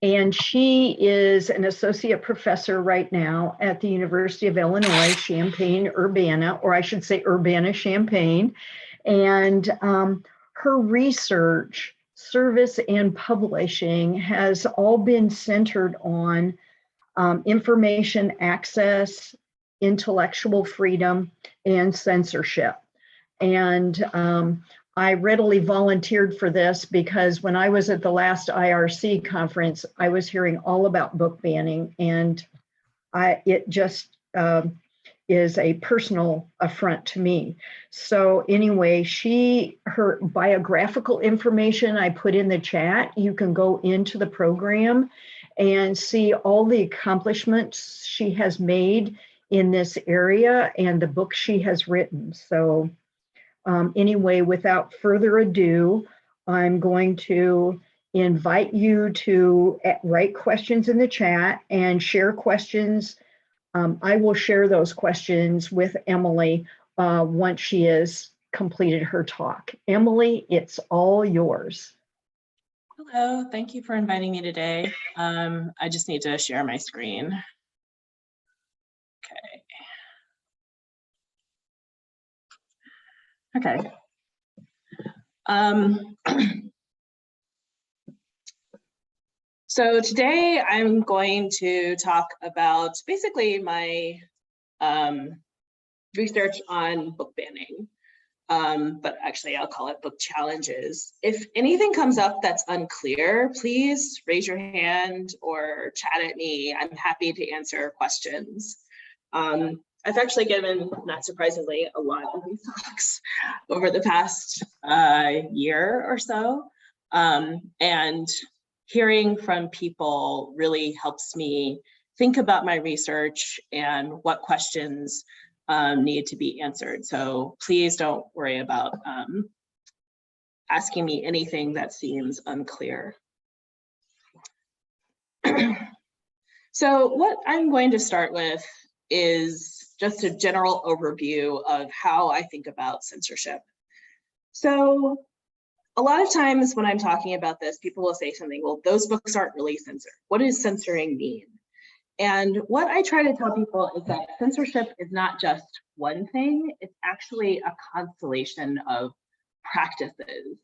And she is an associate professor right now at the University of Illinois, Champaign-Urbana, or I should say Urbana-Champaign. And her research, service, and publishing has all been centered on information access, intellectual freedom, and censorship. And I readily volunteered for this because when I was at the last IRC conference, I was hearing all about book banning, and it just is a personal affront to me. So anyway, her biographical information I put in the chat. You can go into the program and see all the accomplishments she has made in this area and the books she has written. So anyway, without further ado, I'm going to invite you to write questions in the chat and share questions. I will share those questions with Emily once she has completed her talk. Emily, it's all yours. Hello, thank you for inviting me today. I just need to share my screen. Okay. So today I'm going to talk about basically my research on book banning, but actually I'll call it book challenges. If anything comes up that's unclear, please raise your hand or chat at me. I'm happy to answer questions. I've actually given, not surprisingly, a lot of these talks over the past year or so. And hearing from people really helps me think about my research and what questions need to be answered. So please don't worry about asking me anything that seems unclear. So what I'm going to start with is just a general overview of how I think about censorship. So a lot of times when I'm talking about this, people will say something, well, those books aren't really censored. What does censoring mean? And what I try to tell people is that censorship is not just one thing, it's actually a constellation of practices.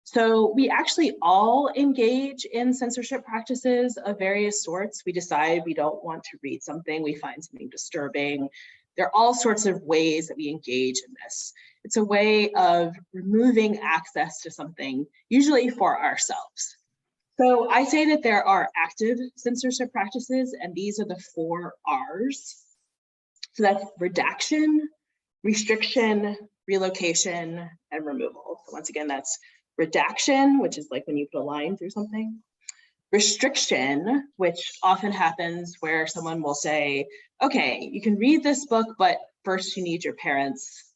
So we actually all engage in censorship practices of various sorts. We decide we don't want to read something, we find something disturbing. There are all sorts of ways that we engage in this. It's a way of removing access to something, usually for ourselves. So I say that there are active censorship practices, and these are the 4 R's. So that's redaction, restriction, relocation, and removal. So once again, that's redaction, which is like when you put a line through something. Restriction, which often happens where someone will say, okay, you can read this book, but first you need your parents'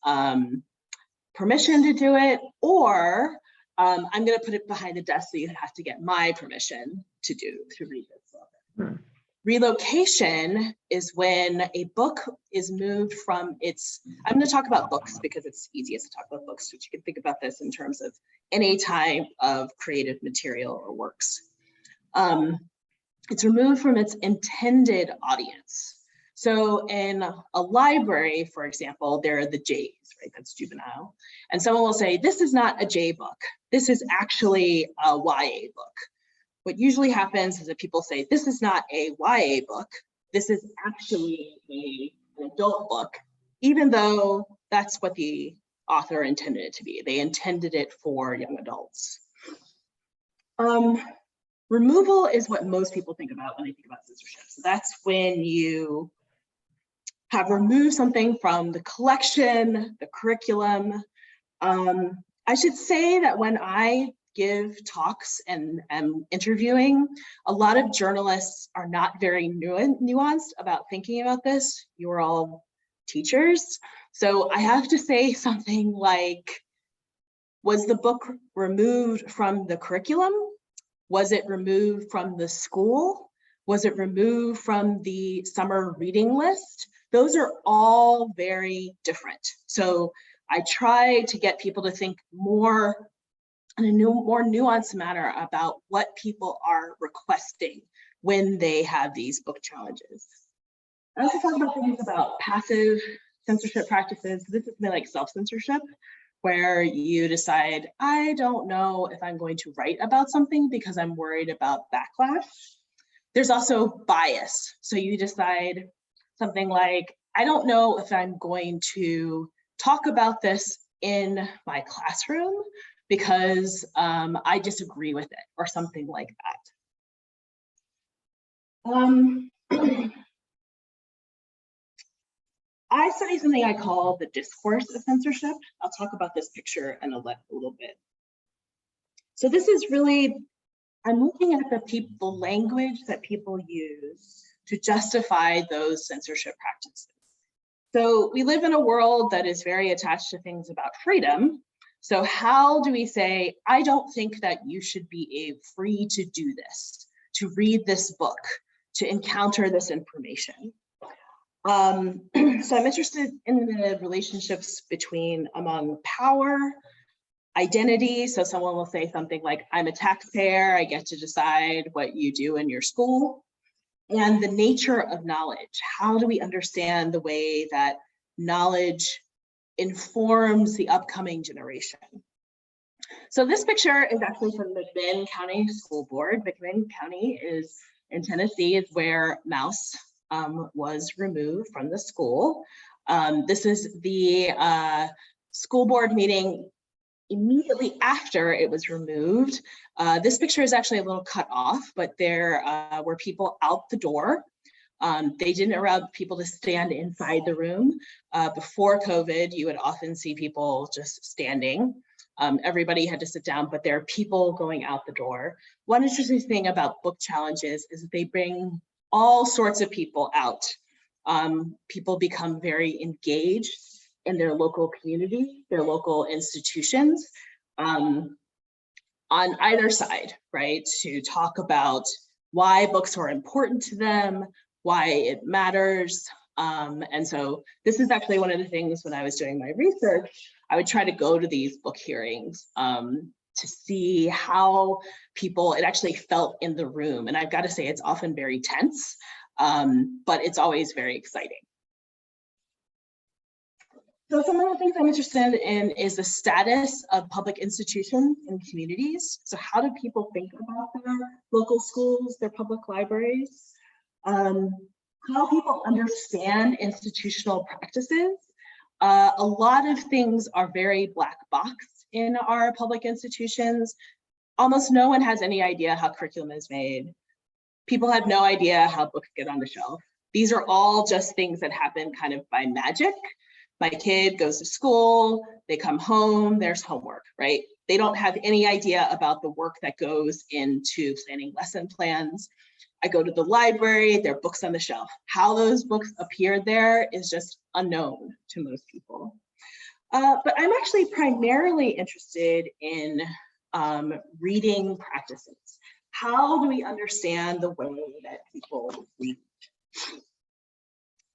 permission to do it, or I'm going to put it behind the desk so you have to get my permission to read this book. Relocation is when a book is moved from its, I'm going to talk about books because it's easiest to talk about books, but you can think about this in terms of any type of creative material or works. It's removed from its intended audience. So in a library, for example, there are the J's, right? That's juvenile. And someone will say, this is not a J book. This is actually a YA book. What usually happens is that people say, this is not a YA book. This is actually an adult book, even though that's what the author intended it to be. They intended it for young adults. Removal is what most people think about when they think about censorship. So that's when you have removed something from the collection, the curriculum. I should say that when I give talks and am interviewing, a lot of journalists are not very nuanced about thinking about this. You're all teachers. So I have to say something like, was the book removed from the curriculum? Was it removed from the school? Was it removed from the summer reading list? Those are all very different. So I try to get people to think more in a more nuanced manner about what people are requesting when they have these book challenges. I also talk about things about passive censorship practices. This is like self-censorship, where you decide, I don't know if I'm going to write about something because I'm worried about backlash. There's also bias. So you decide something like, I don't know if I'm going to talk about this in my classroom because I disagree with it, or something like that. I study something I call the discourse of censorship. I'll talk about this picture in a little bit. So this is really, I'm looking at the language that people use to justify those censorship practices. So we live in a world that is very attached to things about freedom. So how do we say, I don't think that you should be free to do this, to read this book, to encounter this information? So I'm interested in the relationships among power, identity. So someone will say something like, I'm a taxpayer, I get to decide what you do in your school. And the nature of knowledge. How do we understand the way that knowledge informs the upcoming generation? So this picture is actually from the McMinn County School Board. McMinn County is in Tennessee, is where Mouse was removed from the school. This is the school board meeting immediately after it was removed. This picture is actually a little cut off, but there were people out the door. They didn't allow people to stand inside the room. Before COVID, you would often see people just standing. Everybody had to sit down, but there are people going out the door. One interesting thing about book challenges is that they bring all sorts of people out. People become very engaged in their local community, their local institutions, on either side, right? To talk about why books are important to them, why it matters. And so this is actually one of the things when I was doing my research, I would try to go to these book hearings to see how it actually felt in the room. And I've got to say, it's often very tense, but it's always very exciting. So some of the things I'm interested in is the status of public institutions and communities. So how do people think about their local schools, their public libraries? How people understand institutional practices. A lot of things are very black box in our public institutions. Almost no one has any idea how curriculum is made. People have no idea how books get on the shelf. These are all just things that happen kind of by magic. My kid goes to school, they come home, there's homework, right? They don't have any idea about the work that goes into planning lesson plans. I go to the library, there are books on the shelf. How those books appear there is just unknown to most people. But I'm actually primarily interested in reading practices. How do we understand the way that people read?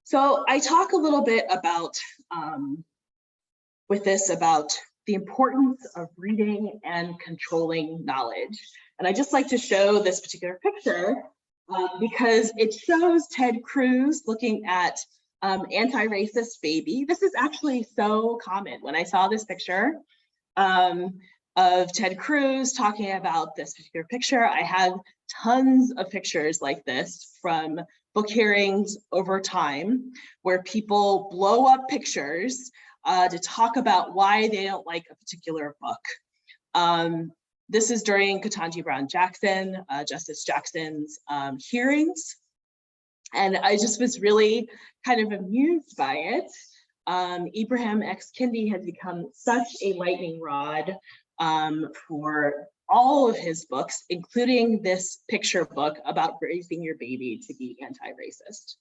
So I talk a little bit about, about the importance of reading and controlling knowledge. And I just like to show this particular picture because it shows Ted Cruz looking at Anti-Racist Baby. This is actually so common. When I saw this picture of Ted Cruz talking about this particular picture, I have tons of pictures like this from book hearings over time where people blow up pictures to talk about why they don't like a particular book. This is during Ketanji Brown Jackson, Justice Jackson's hearings. And I just was really kind of amused by it. Ibram X. Kendi has become such a lightning rod for all of his books, including this picture book about raising your baby to be anti-racist.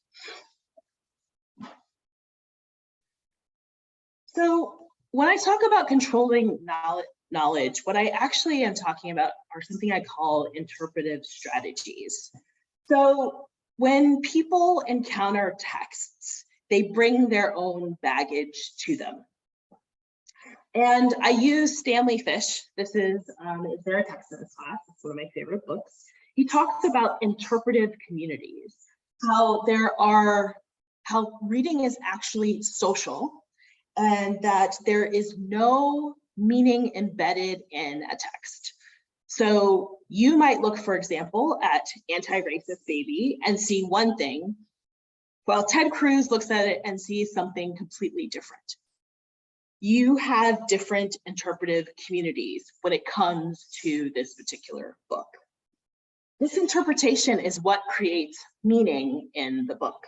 So when I talk about controlling knowledge, what I actually am talking about are something I call interpretive strategies. So when people encounter texts, they bring their own baggage to them. And I use Stanley Fish. This is their text in this class. It's one of my favorite books. He talks about interpretive communities, how reading is actually social, and that there is no meaning embedded in a text. So you might look, for example, at Anti-Racist Baby and see one thing, while Ted Cruz looks at it and sees something completely different. You have different interpretive communities when it comes to this particular book. This interpretation is what creates meaning in the book.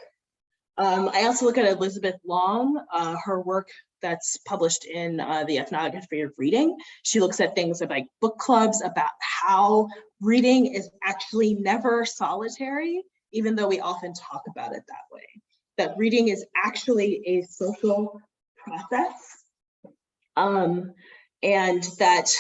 I also look at Elizabeth Long, her work that's published in the Ethnography of Reading. She looks at things like book clubs, about how reading is actually never solitary, even though we often talk about it that way. That reading is actually a social process, and that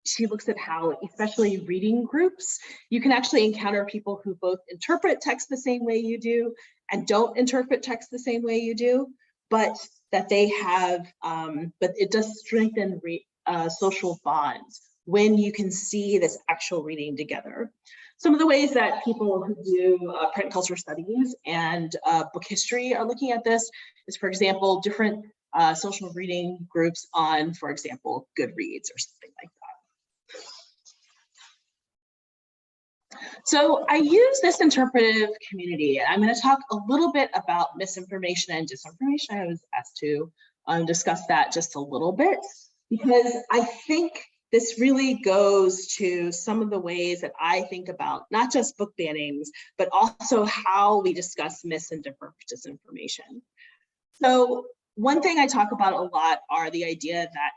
she looks at how, especially reading groups, you can actually encounter people who both interpret text the same way you do and don't interpret text the same way you do, but that they have, but it does strengthen social bonds when you can see this actual reading together. Some of the ways that people who do print culture studies and book history are looking at this is, for example, different social reading groups on, for example, Goodreads or something like that. So I use this interpretive community, and I'm going to talk a little bit about misinformation and disinformation. I was asked to discuss that just a little bit, because I think this really goes to some of the ways that I think about not just book bannings, but also how we discuss mis and disinformation. So one thing I talk about a lot are the idea that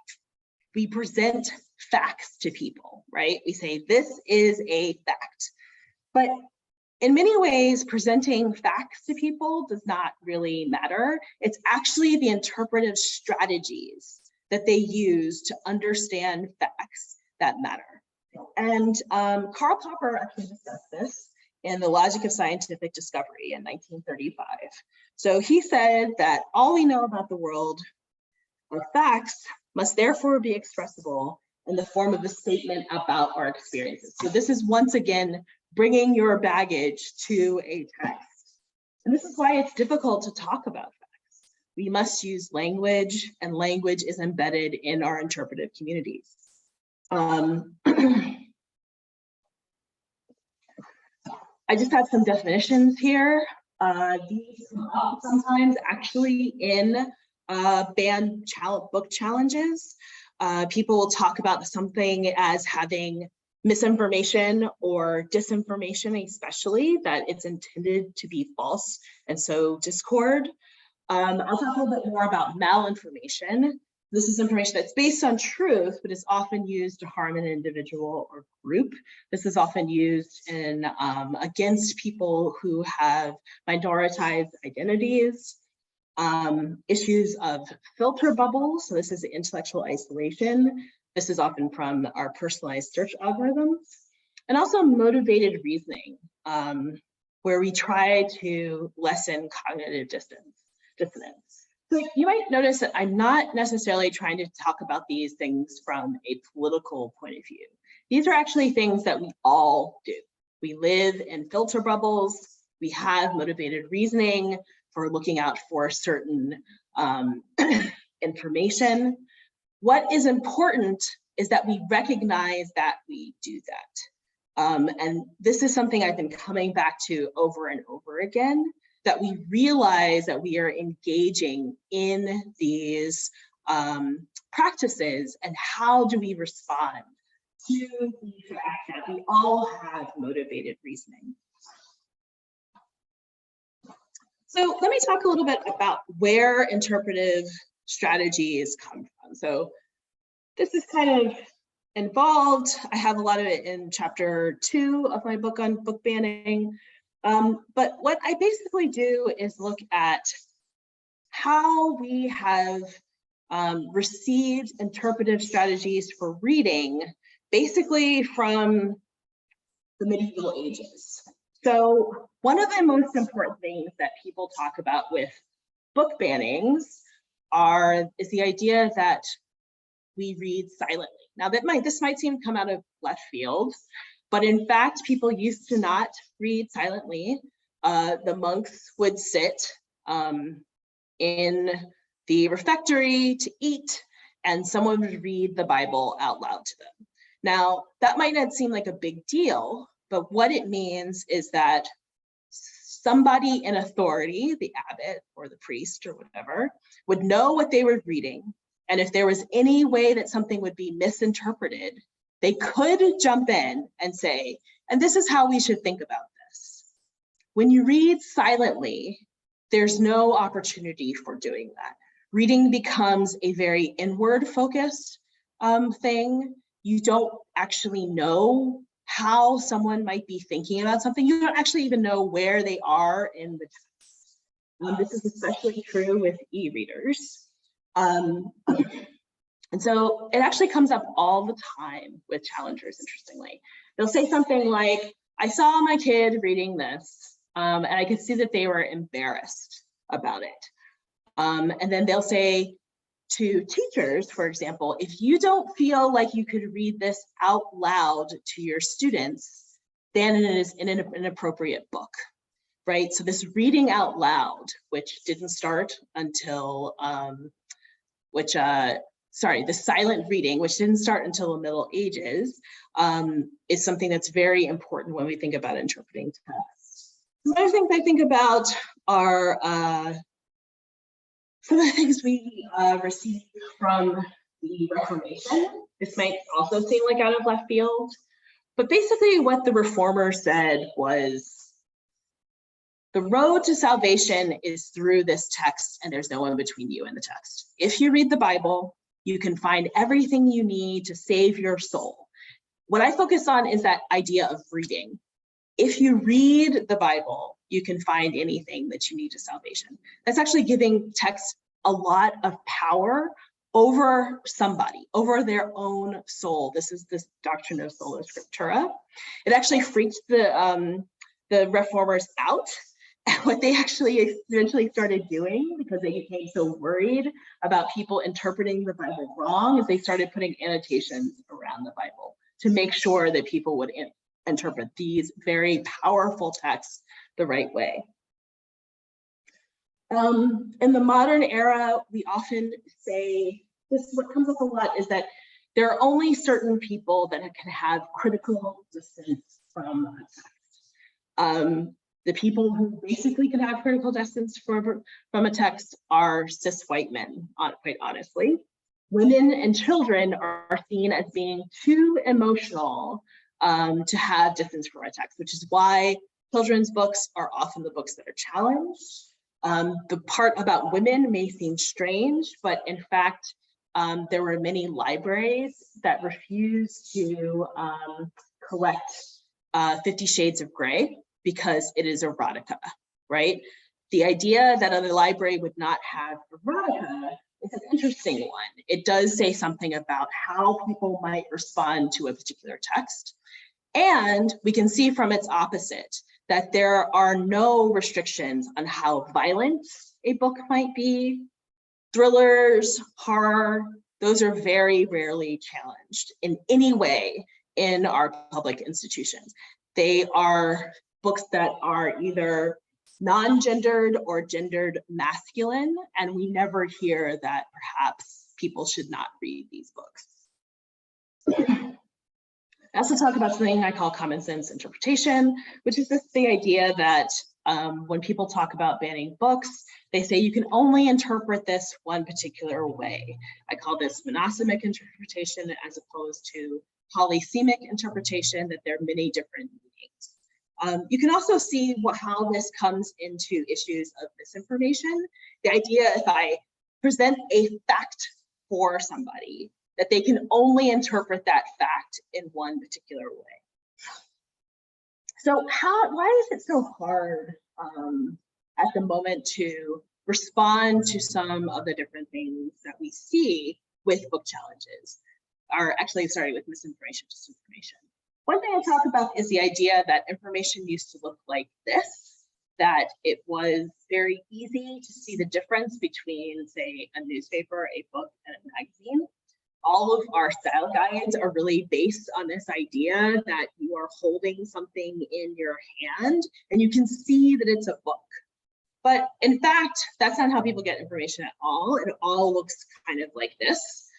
we present facts to people, right? We say, this is a fact. But in many ways, presenting facts to people does not really matter. It's actually the interpretive strategies that they use to understand facts that matter. And Karl Popper actually discussed this in The Logic of Scientific Discovery in 1935. So he said that all we know about the world or facts must therefore be expressible in the form of a statement about our experiences. So this is once again bringing your baggage to a text. And this is why it's difficult to talk about facts. We must use language, and language is embedded in our interpretive communities. I just have some definitions here. These come up sometimes actually in banned book challenges. People will talk about something as having misinformation or disinformation, especially that it's intended to be false and so discord. I'll talk a little bit more about malinformation. This is information that's based on truth, but is often used to harm an individual or group. This is often used in against people who have minoritized identities. Issues of filter bubbles. So this is intellectual isolation. This is often from our personalized search algorithms. And also motivated reasoning, where we try to lessen cognitive dissonance. So you might notice that I'm not necessarily trying to talk about these things from a political point of view. These are actually things that we all do. We live in filter bubbles. We have motivated reasoning for looking out for certain information. What is important is that we recognize that we do that. And this is something I've been coming back to over and over again, that we realize that we are engaging in these practices, and how do we respond to the fact that we all have motivated reasoning. So let me talk a little bit about where interpretive strategies come from. So this is kind of involved. I have a lot of it in chapter 2 of my book on book banning. But what I basically do is look at how we have received interpretive strategies for reading, basically from the medieval ages. So one of the most important things that people talk about with book bannings is the idea that we read silently. Now this might seem to come out of left field, but in fact, people used to not read silently. The monks would sit in the refectory to eat, and someone would read the Bible out loud to them. Now, that might not seem like a big deal, but what it means is that somebody in authority, the abbot or the priest or whatever, would know what they were reading. And if there was any way that something would be misinterpreted, they could jump in and say, and this is how we should think about this. When you read silently, there's no opportunity for doing that. Reading becomes a very inward focused thing. You don't actually know how someone might be thinking about something. You don't actually even know where they are in the text. This is especially true with e-readers. And so it actually comes up all the time with challengers, interestingly. They'll say something like, I saw my kid reading this, and I could see that they were embarrassed about it. And then they'll say to teachers, for example, if you don't feel like you could read this out loud to your students, then it is an inappropriate book, right? So this reading out loud, which didn't start until, the silent reading, which didn't start until the Middle Ages, is something that's very important when we think about interpreting texts. Some other things I think about are some of the things we received from the Reformation. This might also seem like out of left field, but basically what the Reformers said was, the road to salvation is through this text, and there's no one between you and the text. If you read the Bible, you can find everything you need to save your soul. What I focus on is that idea of reading. If you read the Bible, you can find anything that you need to salvation. That's actually giving text a lot of power over somebody, over their own soul. This is this doctrine of sola scriptura. It actually freaked the Reformers out. And what they actually eventually started doing, because they became so worried about people interpreting the Bible wrong, is they started putting annotations around the Bible to make sure that people would interpret these very powerful texts the right way. In the modern era, we often say, what comes up a lot is that there are only certain people that can have critical distance from a text. The people who basically can have critical distance from a text are cis white men, quite honestly. Women and children are seen as being too emotional to have distance from a text, which is why children's books are often the books that are challenged. The part about women may seem strange, but in fact, there were many libraries that refused to collect 50 Shades of Grey because it is erotica, right? The idea that a library would not have erotica is an interesting one. It does say something about how people might respond to a particular text. And we can see from its opposite that there are no restrictions on how violent a book might be. Thrillers, horror, those are very rarely challenged in any way in our public institutions. They are books that are either non-gendered or gendered masculine, and we never hear that perhaps people should not read these books. I also talk about something I call common sense interpretation, which is just the idea that when people talk about banning books, they say you can only interpret this one particular way. I call this monosemic interpretation as opposed to polysemic interpretation, that there are many different meanings. You can also see how this comes into issues of misinformation. The idea, if I present a fact for somebody, that they can only interpret that fact in one particular way. So why is it so hard at the moment to respond to some of the different things that we see with book challenges, or actually, sorry, with misinformation, disinformation? One thing I talk about is the idea that information used to look like this, that it was very easy to see the difference between, say, a newspaper, a book, and a magazine. all of our style guides are really based on this idea that you are holding something in your hand and you can see that it's a book. But in fact, that's not how people get information at all. It all looks kind of like this,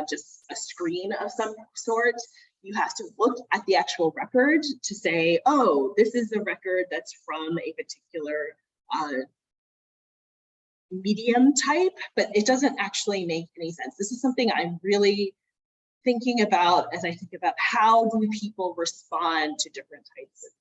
just a screen of some sort. You have to look at the actual record to say, oh, this is a record that's from a particular medium type, but it doesn't actually make any sense. This is something I'm really thinking about as I think about how do people respond to different types of.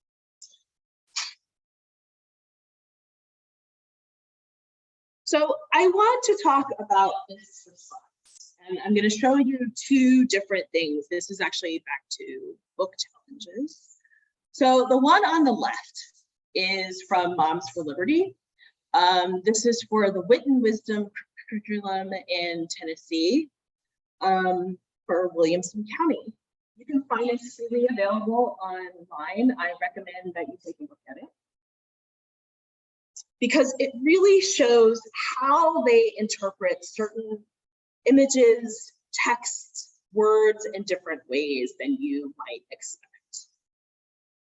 So I want to talk about this response, and I'm going to show you two different things. This is actually back to book challenges. So the one on the left is from Moms for Liberty. This is for the Wit and Wisdom curriculum in Tennessee for Williamson County. You can find it freely available online. I recommend that you take a look at it, because it really shows how they interpret certain images, texts, words in different ways than you might expect.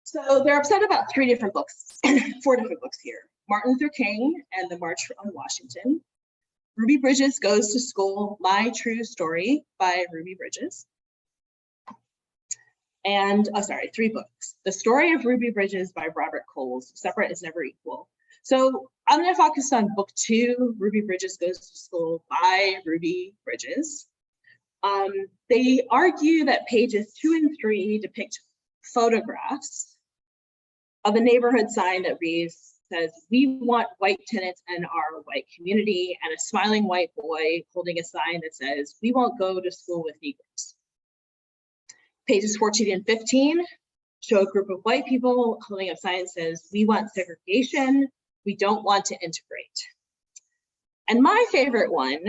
So they're upset about four different books here. Martin Luther King and the March on Washington. Ruby Bridges Goes to School, My True Story by Ruby Bridges. And, three books. The Story of Ruby Bridges by Robert Coles, Separate is Never Equal. So I'm going to focus on book 2, Ruby Bridges Goes to School by Ruby Bridges. They argue that pages 2 and 3 depict photographs of a neighborhood sign that says, "We want white tenants in our white community," and a smiling white boy holding a sign that says, "We won't go to school with Negroes." Pages 14 and 15 show a group of white people holding a sign that says, "We want segregation. We don't want to integrate." And my favorite one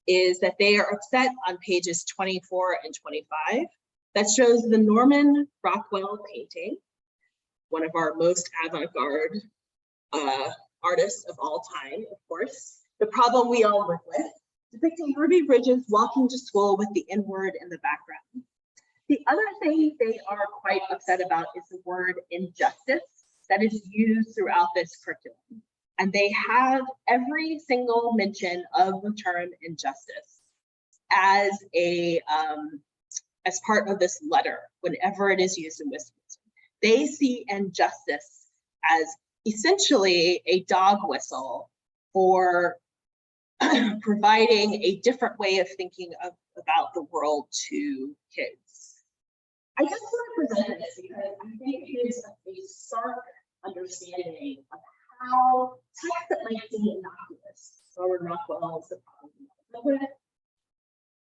is that they are upset on pages 24 and 25. That shows the Norman Rockwell painting, one of our most avant-garde artists of all time, of course. The Problem We All Live With, depicting Ruby Bridges walking to school with the N-word in the background. The other thing they are quite upset about is the word injustice that is used throughout this curriculum. And they have every single mention of the term injustice as as part of this letter whenever it is used in Wisconsin. They see injustice as essentially a dog whistle for providing a different way of thinking about the world to kids. I just want to present this because I think it is a stark understanding of how texts that might seem innocuous, Norman Rockwell's The Problem,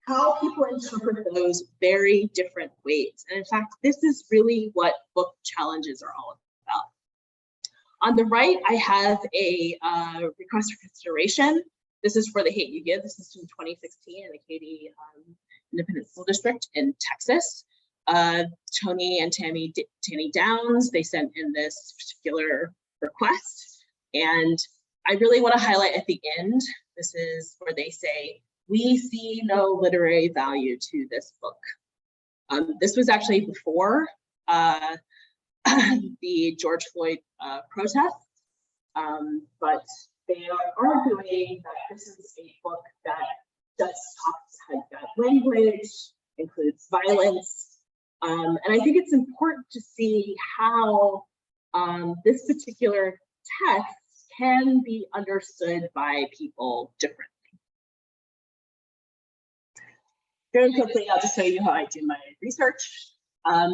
how people interpret those very different ways. And in fact, this is really what book challenges are all about. On the right, I have a request for consideration. This is for the Hate U Give. This is from 2016 in the Katy Independent School District in Texas. Tony and Tanny Downs, they sent in this particular request. And I really want to highlight at the end, this is where they say, "We see no literary value to this book." This was actually before the George Floyd protests, but they are arguing that this is a book that just has bad language, includes violence, and I think it's important to see how this particular text can be understood by people differently. Very quickly, I'll just show you how I do my research.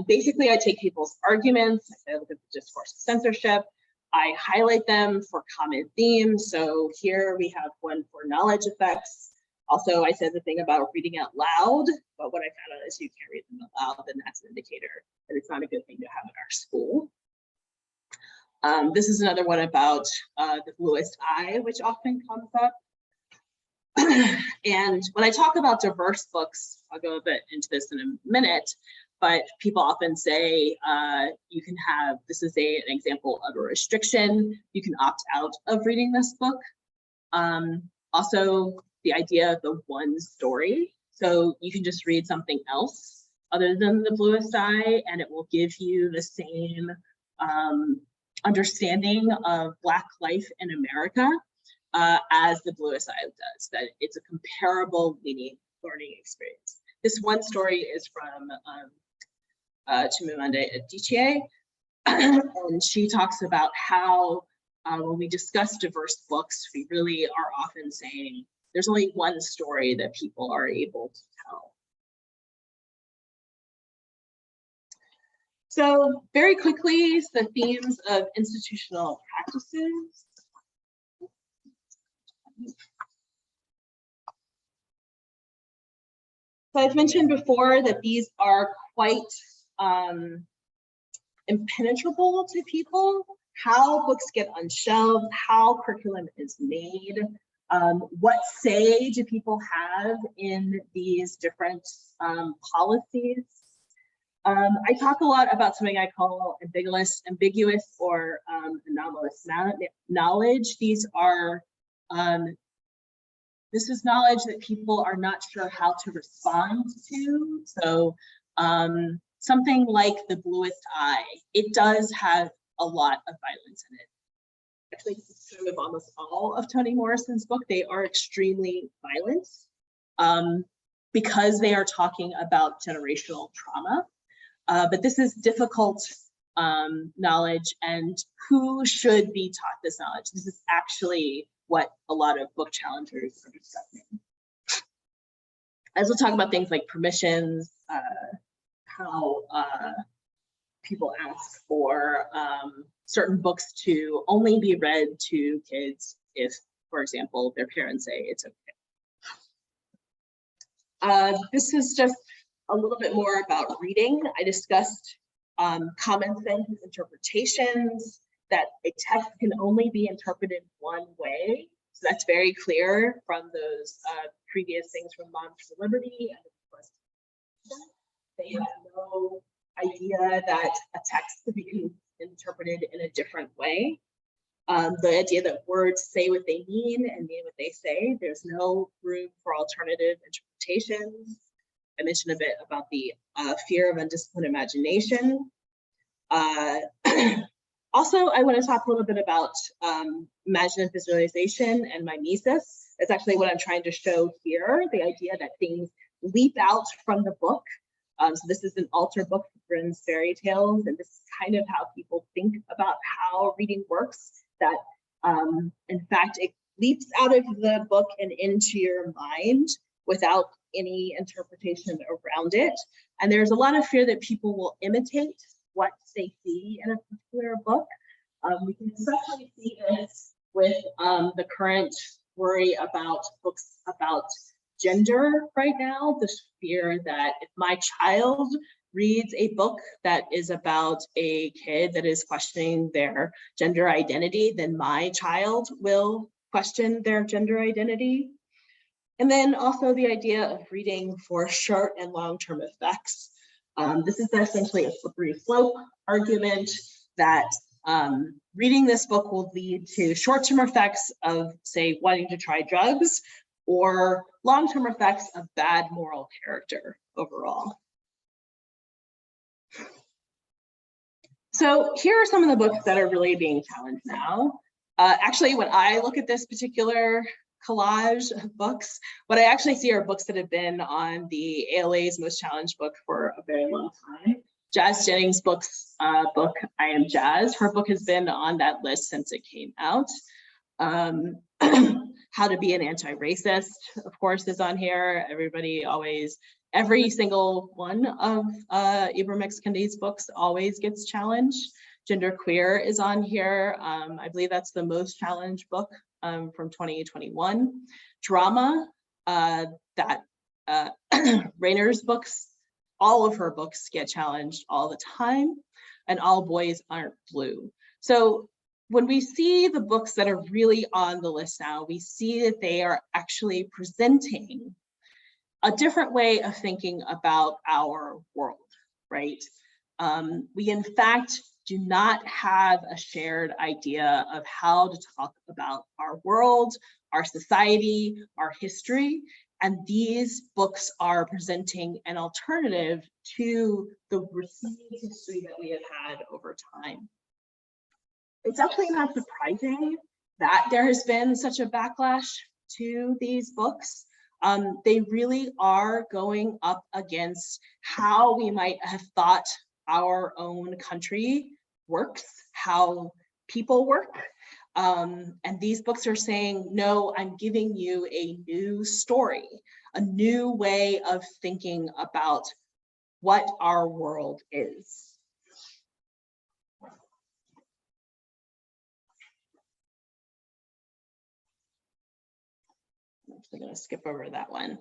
Basically, I take people's arguments, I look at the discourse of censorship, I highlight them for common themes. So here we have one for knowledge effects. Also, I said the thing about reading out loud, but what I found out is you can't read them out loud, then that's an indicator that it's not a good thing to have in our school. This is another one about the bluest eye, which often comes up. And when I talk about diverse books, I'll go a bit into this in a minute, but people often say you can have, this is an example of a restriction, you can opt out of reading this book. Also, the idea of the one story. So you can just read something else other than The Bluest Eye, and it will give you the same understanding of Black life in America as The Bluest Eye does, that it's a comparable learning experience. This one story is from Chimamanda Adichie, and she talks about how when we discuss diverse books, we really are often saying there's only one story that people are able to tell. So very quickly, the themes of institutional practices. So I've mentioned before that these are quite impenetrable to people, how books get unshelved, how curriculum is made, what say do people have in these different policies. I talk a lot about something I call ambiguous or anomalous knowledge. These are this is knowledge that people are not sure how to respond to. So something like The Bluest Eye, it does have a lot of violence in it. Actually, it's true of almost all of Toni Morrison's book. They are extremely violent because they are talking about generational trauma. But this is difficult knowledge, and who should be taught this knowledge? This is actually what a lot of book challengers are discussing. As we'll talk about things like permissions, how people ask for certain books to only be read to kids if, for example, their parents say it's okay. This is just a little bit more about reading. I discussed common sense interpretations, that a text can only be interpreted one way. So that's very clear from those previous things from Moms for Liberty. And they have no idea that a text could be interpreted in a different way. The idea that words say what they mean and mean what they say, there's no room for alternative interpretations. I mentioned a bit about the fear of undisciplined imagination. Also, I want to talk a little bit about imaginative visualization and mimesis. That's actually what I'm trying to show here, the idea that things leap out from the book. So this is an altar book for Grimm's fairy tales, and this is kind of how people think about how reading works, that in fact, it leaps out of the book and into your mind without any interpretation around it. And there's a lot of fear that people will imitate what they see in a particular book. We can especially see this with the current worry about books about gender right now, the fear that if my child reads a book that is about a kid that is questioning their gender identity, then my child will question their gender identity. And then also the idea of reading for short and long-term effects. This is essentially a slippery slope argument that reading this book will lead to short-term effects of, say, wanting to try drugs, or long-term effects of bad moral character overall. So here are some of the books that are really being challenged now. Actually, when I look at this particular collage of books, what I actually see are books that have been on the ALA's most challenged book for a very long time. Jazz Jennings' book, I Am Jazz, her book has been on that list since it came out. How to Be an Anti-Racist, of course, is on here. Every single one of Ibram X. Kendi's books always gets challenged. Gender Queer is on here. I believe that's the most challenged book from 2021. Drama, Rainer's books, all of her books get challenged all the time, and All Boys Aren't Blue. So when we see the books that are really on the list now, we see that they are actually presenting a different way of thinking about our world, right? We in fact do not have a shared idea of how to talk about our world, our society, our history, And these books are presenting an alternative to the received history that we have had over time. It's actually not surprising that there has been such a backlash to these books. They really are going up against how we might have thought our own country works, how people work. And these books are saying, no, I'm giving you a new story, a new way of thinking about what our world is. I'm actually going to skip over that one.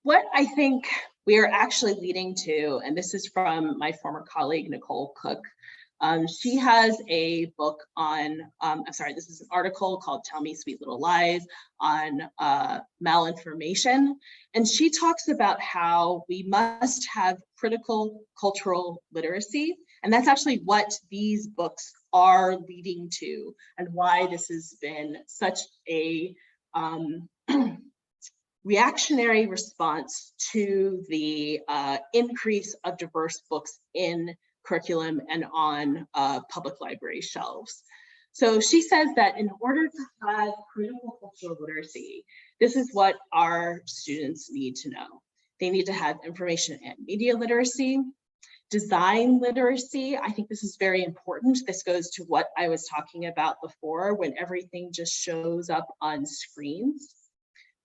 What I think we are actually leading to, and this is from my former colleague, Nicole Cook. She has a book on, this is an article called Tell Me Sweet Little Lies on malinformation. And she talks about how we must have critical cultural literacy. And that's actually what these books are leading to, and why this has been such a reactionary response to the increase of diverse books in curriculum and on public library shelves. So she says that in order to have critical cultural literacy, this is what our students need to know. They need to have information and media literacy, design literacy. I think this is very important. This goes to what I was talking about before, when everything just shows up on screens.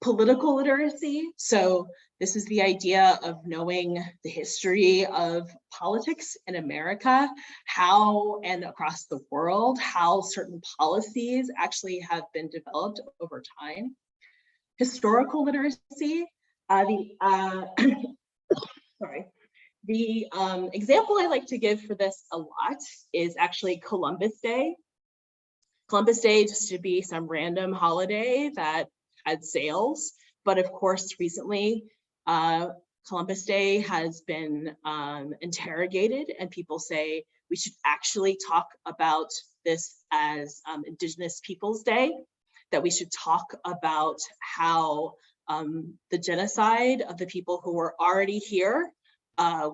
Political literacy. So this is the idea of knowing the history of politics in America, how and across the world, how certain policies actually have been developed over time. Historical literacy. The example I like to give for this a lot is actually Columbus Day. Columbus Day used to be some random holiday that had sales, but of course recently Columbus Day has been interrogated, and people say we should actually talk about this as Indigenous Peoples Day, that we should talk about how the genocide of the people who were already here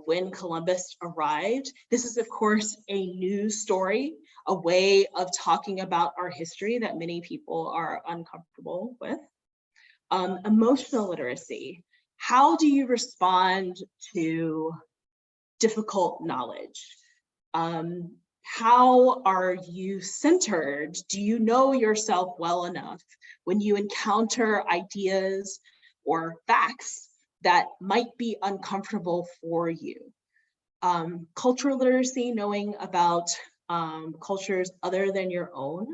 when Columbus arrived. This is of course a new story, a way of talking about our history that many people are uncomfortable with. Emotional literacy. How do you respond to difficult knowledge? How are you centered? Do you know yourself well enough when you encounter ideas or facts that might be uncomfortable for you? Cultural literacy, knowing about cultures other than your own.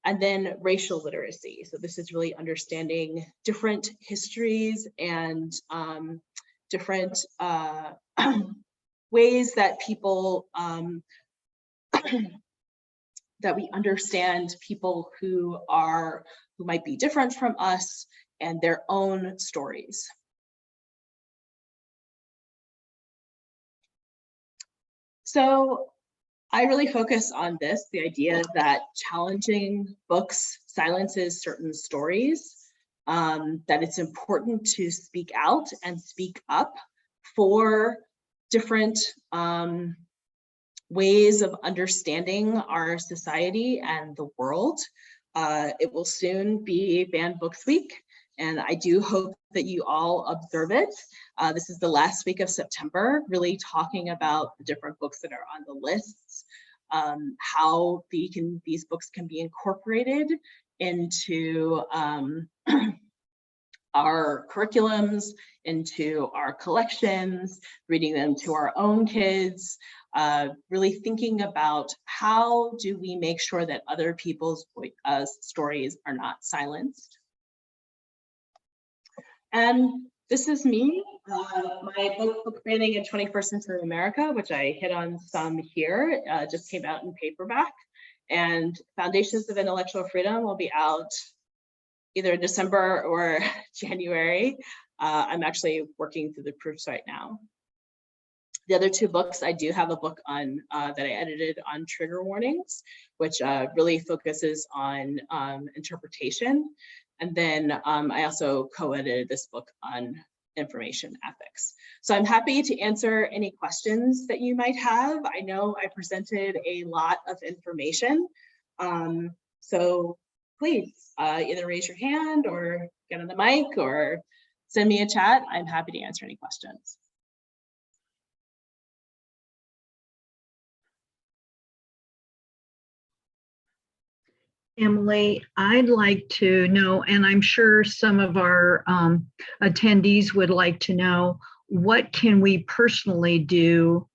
And then racial literacy. So this is really understanding different histories and different ways that people, that we understand people who might be different from us and their own stories. So I really focus on this, the idea that challenging books silences certain stories, that it's important to speak out and speak up for different ways of understanding our society and the world. It will soon be Banned Books Week, and I do hope that you all observe it. This is the last week of September, really talking about the different books that are on the lists, how these books can be incorporated into our curriculums, into our collections, reading them to our own kids, really thinking about how do we make sure that other people's stories are not silenced. And this is me, my book Banning in 21st Century America, which I hit on some here, just came out in paperback. And Foundations of Intellectual Freedom will be out either December or January. I'm actually working through the proofs right now. The other two books, I do have a book on that I edited on trigger warnings, which really focuses on interpretation. And then I also co-edited this book on information ethics. So I'm happy to answer any questions that you might have. I know I presented a lot of information. So please either raise your hand or get on the mic or send me a chat. I'm happy to answer any questions. Emily, I'd like to know, and I'm sure some of our attendees would like to know, what can we personally do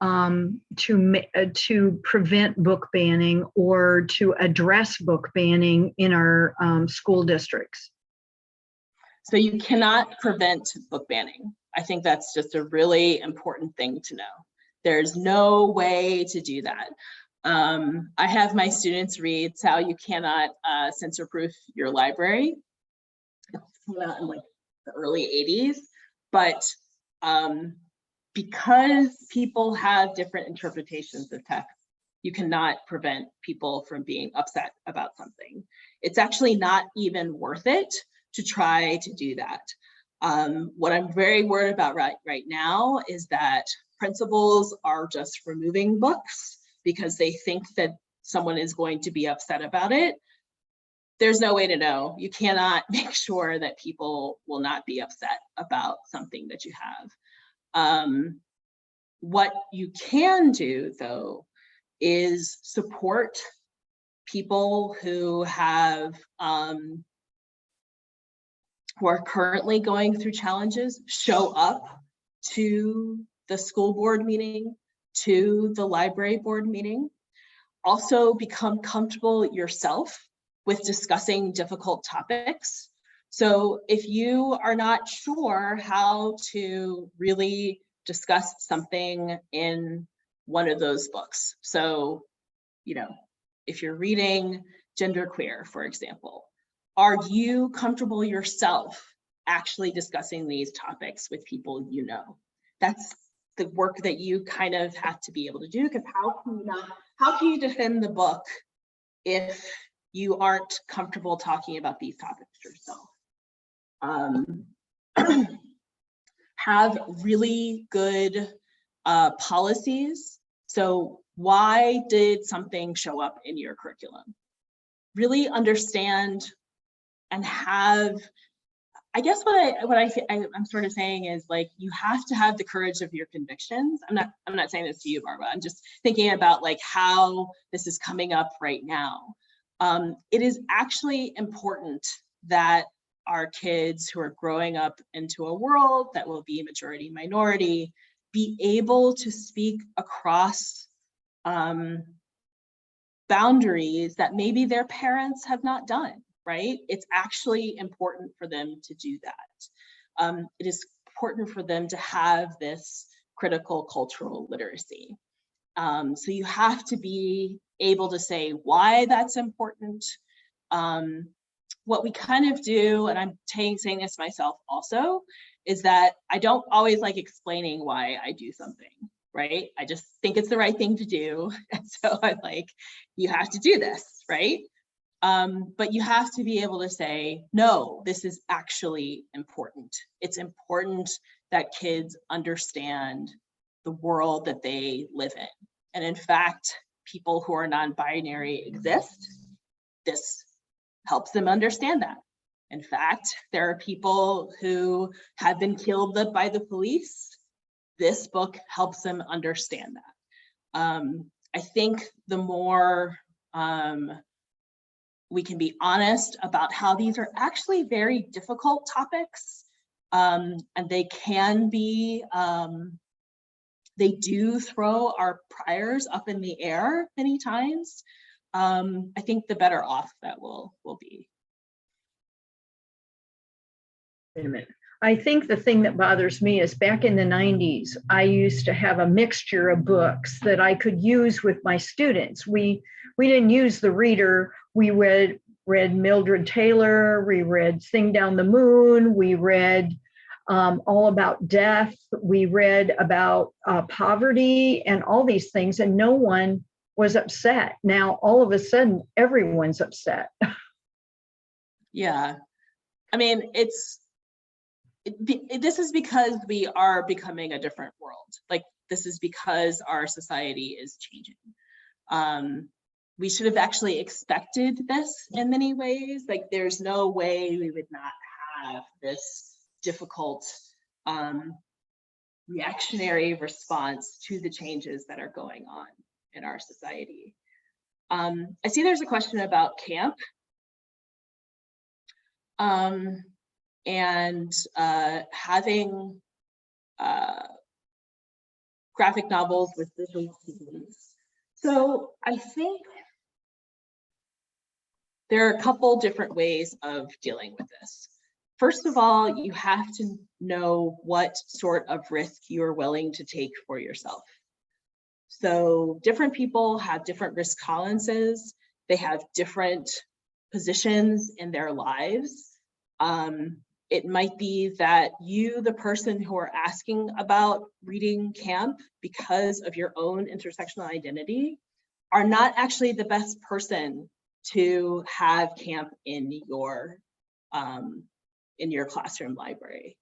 to prevent book banning or to address book banning in our school districts? So you cannot prevent book banning. I think that's just a really important thing to know. There's no way to do that. I have my students read How You Cannot Censor-Proof Your Library. It came out in like the early 80s, but because people have different interpretations of text, you cannot prevent people from being upset about something. It's actually not even worth it to try to do that. What I'm very worried about right now is that principals are just removing books because they think that someone is going to be upset about it. There's no way to know. You cannot make sure that people will not be upset about something that you have. What you can do, though, is support people who have who are currently going through challenges. Show up to the school board meeting, to the library board meeting. Also become comfortable yourself with discussing difficult topics. So if you are not sure how to really discuss something in one of those books, so, you know, if you're reading Genderqueer, for example, are you comfortable yourself actually discussing these topics with people you know? That's the work that you kind of have to be able to do, because how can you defend the book if you aren't comfortable talking about these topics yourself? Have really good policies. So why did something show up in your curriculum? Really understand and have, I guess I'm sort of saying is, like, you have to have the courage of your convictions. I'm not saying this to you, Barbara. I'm just thinking about like how this is coming up right now. It is actually important that our kids who are growing up into a world that will be majority minority be able to speak across boundaries that maybe their parents have not done, right? It's actually important for them to do that. It is important for them to have this critical cultural literacy. So you have to be able to say why that's important. What we kind of do, and I'm saying this myself also, is that I don't always like explaining why I do something, right? I just think it's the right thing to do. And so I'm like, you have to do this, right? But you have to be able to say, no, this is actually important. It's important that kids understand the world that they live in. And in fact, people who are non-binary exist. This helps them understand that. In fact, there are people who have been killed by the police. This book helps them understand that. I think the more we can be honest about how these are actually very difficult topics, and they can be, they do throw our priors up in the air many times. I think the better off that will be. Wait a minute. I think the thing that bothers me is back in the 90s, I used to have a mixture of books that I could use with my students. We didn't use the reader. We read Mildred Taylor, we read Sing Down the Moon, we read all about death, we read about poverty and all these things, and no one was upset. Now, all of a sudden, everyone's upset. Yeah, I mean, this is because we are becoming a different world. Like, this is because our society is changing. We should have actually expected this in many ways. Like, there's no way we would not have this difficult reactionary response to the changes that are going on in our society. I see there's a question about camp. And having graphic novels with visual cues. So I think there are a couple different ways of dealing with this. First of all, you have to know what sort of risk you're willing to take for yourself. So different people have different risk tolerances. They have different positions in their lives. It might be that you, the person who are asking about reading camp because of your own intersectional identity, are not actually the best person to have camp in your classroom library.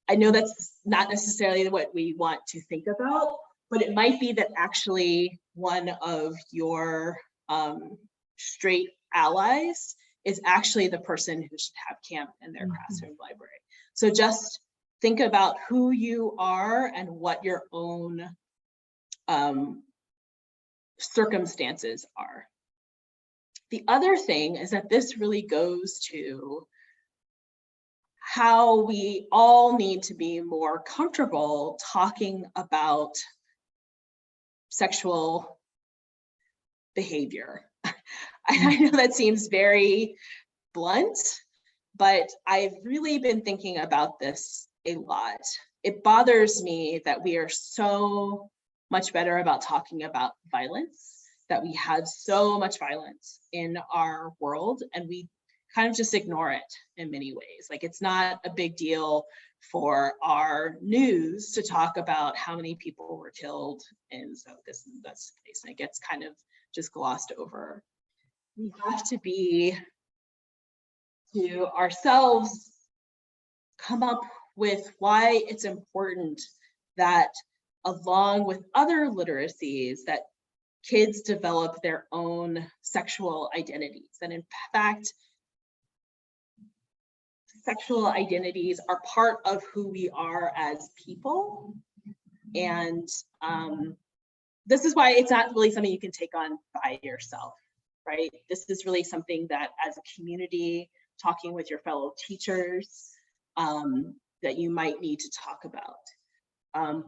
I know that's not necessarily what we want to think about, but it might be that actually one of your straight allies is actually the person who should have camp in their classroom library. So just think about who you are and what your own circumstances are. The other thing is that this really goes to how we all need to be more comfortable talking about sexual behavior. I know that seems very blunt, but I've really been thinking about this a lot. It bothers me that we are so much better about talking about violence, that we have so much violence in our world, and we kind of just ignore it in many ways. Like, it's not a big deal for our news to talk about how many people were killed in so this and this place, and it gets kind of just glossed over. We have to be, to ourselves, come up with why it's important that, along with other literacies, that kids develop their own sexual identities. And in fact, sexual identities are part of who we are as people. And this is why it's not really something you can take on by yourself, right? This is really something that, as a community, talking with your fellow teachers, that you might need to talk about.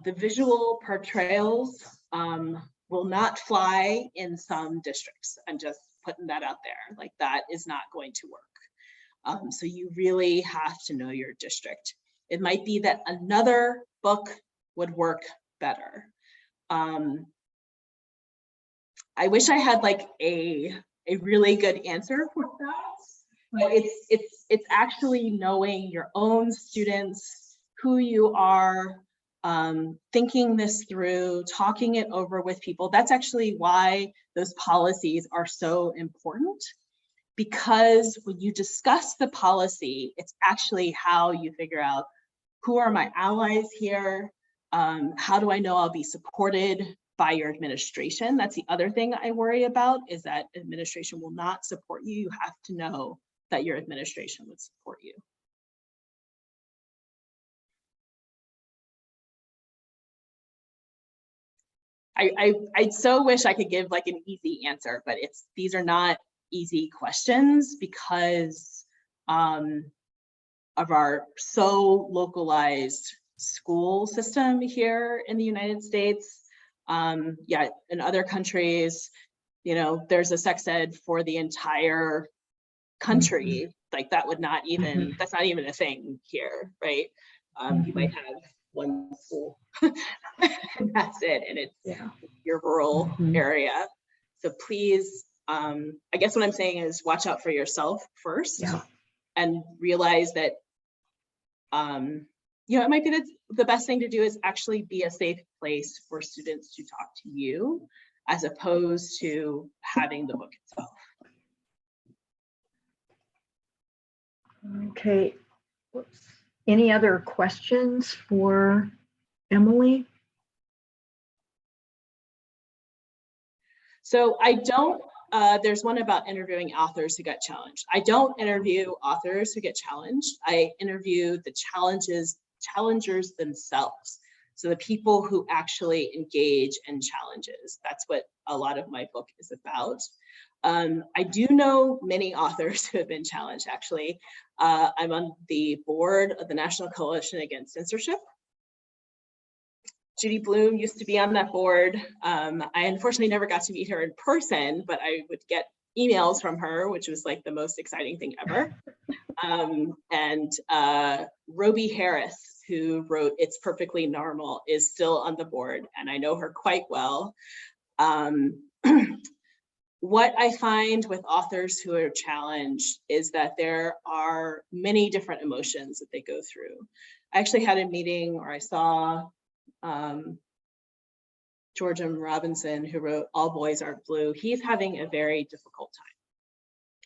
The visual portrayals will not fly in some districts. I'm just putting that out there. Like, that is not going to work. So you really have to know your district. It might be that another book would work better. I wish I had like a really good answer for that, but it's actually knowing your own students, who you are, thinking this through, talking it over with people. That's actually why those policies are so important, because when you discuss the policy, it's actually how you figure out, who are my allies here? How do I know I'll be supported by your administration? That's the other thing I worry about, is that administration will not support you. You have to know that your administration would support you. I so wish I could give like an easy answer, but these are not easy questions because of our so localized school system here in the United States. Yeah, in other countries, you know, there's a sex ed for the entire country. Like, that would not even, that's not even a thing here, right? You might have one school and that's it, and it's your rural area. So please, I guess what I'm saying is, watch out for yourself first, and realize that you know, it might be the best thing to do is actually be a safe place for students to talk to you, as opposed to having the book itself. Okay. Whoops. Any other questions for Emily? So I don't, there's one about interviewing authors who get challenged. I don't interview authors who get challenged. I interview the challengers themselves. So the people who actually engage in challenges. That's what a lot of my book is about. I do know many authors who have been challenged, actually. I'm on the board of the National Coalition Against Censorship. Judy Blume used to be on that board. I unfortunately never got to meet her in person, but I would get emails from her, which was like the most exciting thing ever. And Roby Harris, who wrote It's Perfectly Normal, is still on the board, and I know her quite well. What I find with authors who are challenged is that there are many different emotions that they go through. I actually had a meeting where I saw George M. Robinson, who wrote All Boys Are Blue. He's having a very difficult time.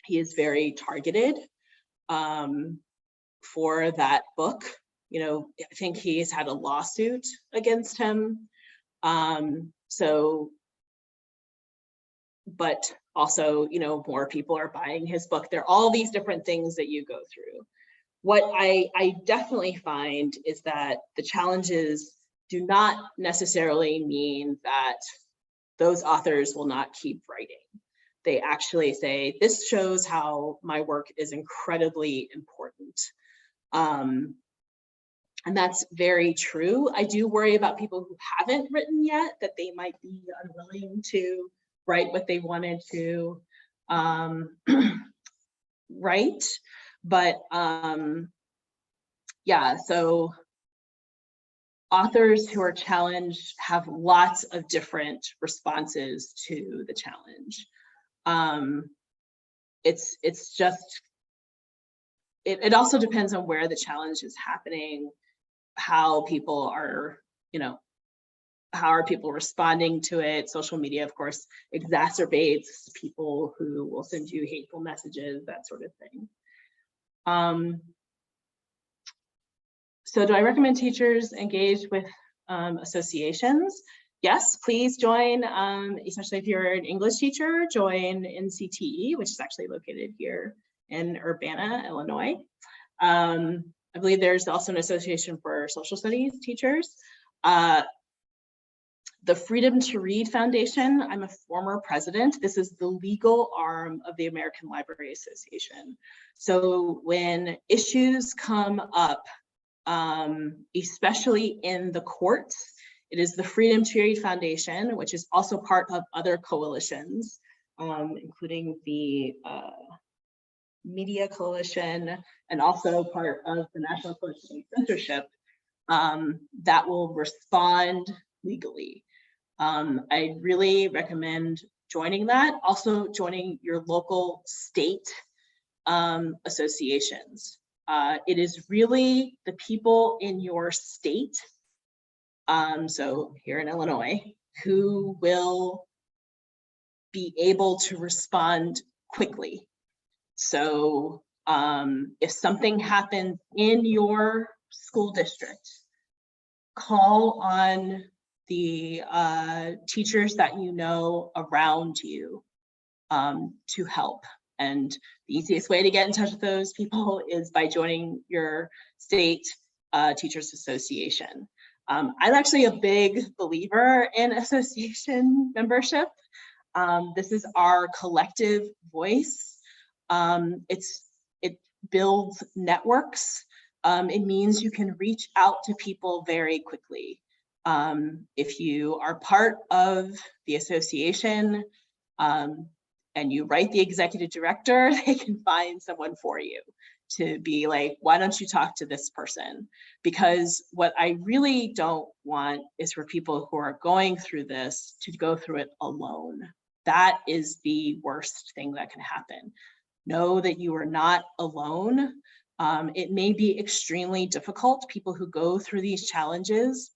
He is very targeted for that book. You know, I think he's had a lawsuit against him. But also, you know, more people are buying his book. There are all these different things that you go through. What I definitely find is that the challenges do not necessarily mean that those authors will not keep writing. They actually say, this shows how my work is incredibly important. And that's very true. I do worry about people who haven't written yet, that they might be unwilling to write what they wanted to write. But yeah, so authors who are challenged have lots of different responses to the challenge. It's just, it also depends on where the challenge is happening, how people are, you know, how are people responding to it? Social media, of course, exacerbates people who will send you hateful messages, that sort of thing. So do I recommend teachers engage with associations? Yes, please join, especially if you're an English teacher, join NCTE, which is actually located here in Urbana, Illinois. I believe there's also an association for social studies teachers. The Freedom to Read Foundation, I'm a former president. This is the legal arm of the American Library Association. So when issues come up, especially in the courts, it is the Freedom to Read Foundation, which is also part of other coalitions, including the Media Coalition, and also part of the National Coalition Against Censorship, that will respond legally. I really recommend joining that. Also joining your local state associations. It is really the people in your state, so here in Illinois, who will be able to respond quickly. So if something happens in your school district, call on the teachers that you know around you to help. And the easiest way to get in touch with those people is by joining your state teachers association. I'm actually a big believer in association membership. This is our collective voice. It builds networks. It means you can reach out to people very quickly. If you are part of the association and you write the executive director, they can find someone for you to be like, why don't you talk to this person? Because what I really don't want is for people who are going through this to go through it alone. That is the worst thing that can happen. Know that you are not alone. It may be extremely difficult. People who go through these challenges,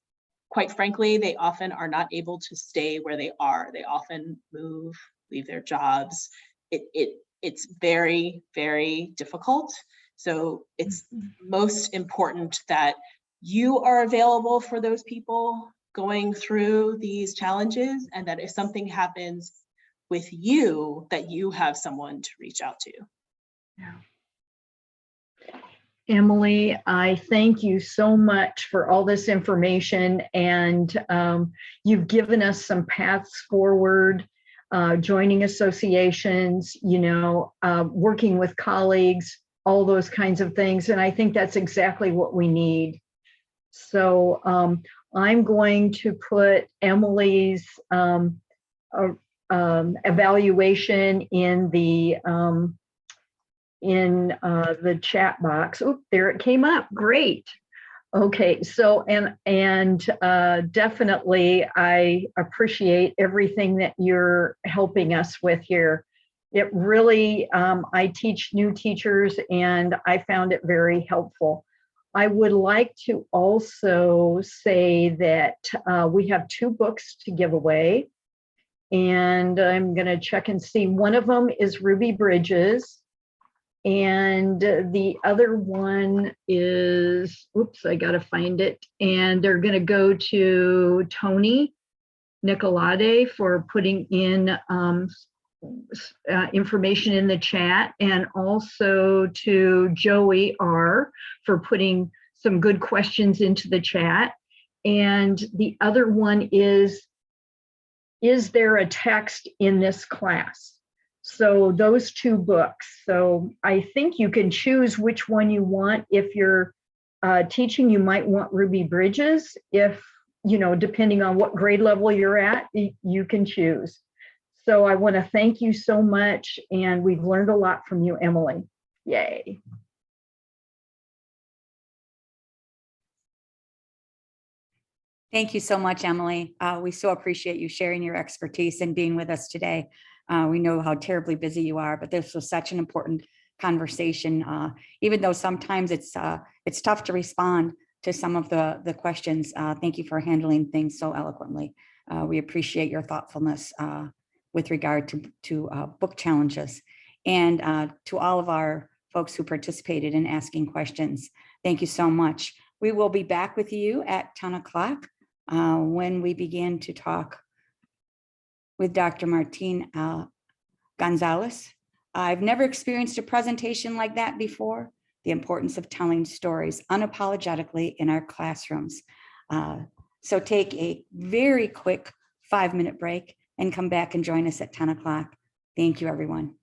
quite frankly, they often are not able to stay where they are. They often move, leave their jobs. It's very, very difficult. So it's most important that you are available for those people going through these challenges, and that if something happens with you, that you have someone to reach out to. Yeah. Emily, I thank you so much for all this information, and you've given us some paths forward, joining associations, working with colleagues, all those kinds of things. And I think that's exactly what we need. So I'm going to put Emily's evaluation in the chat box. Oh, there it came up. Great. Okay, so and definitely I appreciate everything that you're helping us with here. It really, I teach new teachers and I found it very helpful. I would like to also say that we have 2 books to give away, and I'm going to check and see. One of them is Ruby Bridges, and the other one is, oops, I got to find it. And they're going to go to Tony Nicolade for putting in information in the chat, and also to Joey R for putting some good questions into the chat. And the other one is there a text in this class? So those 2 books. So I think you can choose which one you want. If you're teaching, you might want Ruby Bridges. If, depending on what grade level you're at, you can choose. So I want to thank you so much, and we've learned a lot from you, Emily. Yay. Thank you so much, Emily. We so appreciate you sharing your expertise and being with us today. We know how terribly busy you are, but this was such an important conversation. Even though sometimes it's tough to respond to some of the questions. Thank you for handling things so eloquently. We appreciate your thoughtfulness with regard to book challenges, and to all of our folks who participated in asking questions. Thank you so much. We will be back with you at 10 o'clock when we begin to talk with Dr. Martine Gonzalez. I've never experienced a presentation like that before. The importance of telling stories unapologetically in our classrooms. So take a very quick 5-minute break and come back and join us at 10 o'clock. Thank you, everyone.